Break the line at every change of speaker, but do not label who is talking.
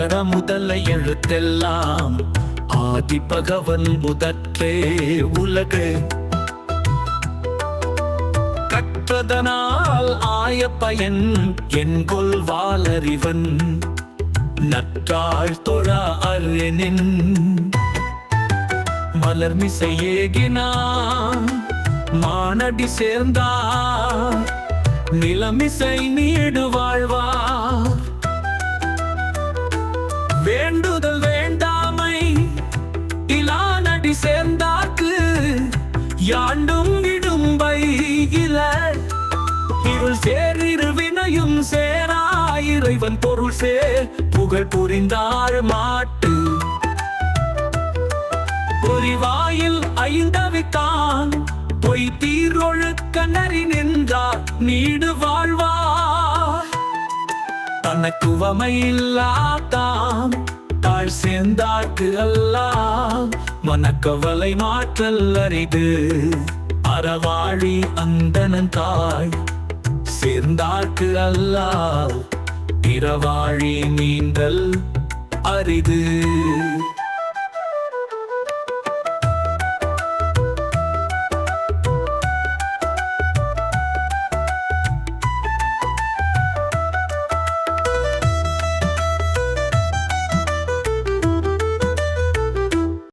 அகர முதல எழுத்தெல்லாம் ஆதி பகவன் முதற்றே உலகு. கற்றதனால் ஆய பயன் என்கொல் வாளறிவன் நற்றாள் தொழா அரணென். மலர்மிசை ஏகினான் மானடி சேர்ந்தார் நிலமிசை நீடு வாழ்வார். வேண்டுதல் வேண்டாமை இலானடி சேர்ந்தாக்கு யாண்டும் இடும்பை இல. இருள் சேரிரு வினையும் சேரா இறைவன் பொருள் சேர் புகழ் புரிந்தாள் மாட்டு. பொறிவாயில் ஐந்தவித்தான் பொய் தீரொழுக்க நறி நின்றார் நீடு வாழ்வார். தனக்குவமையில்லாதான் தாழ் சேர்ந்தார்க்கு அல்லாம் மனக்கவலை மாற்றல் அரிது. அறவாழி அந்தனன் தாய் சேர்ந்தார்க்கு அல்லாம் பிறவாழி மீண்டல் அரிது.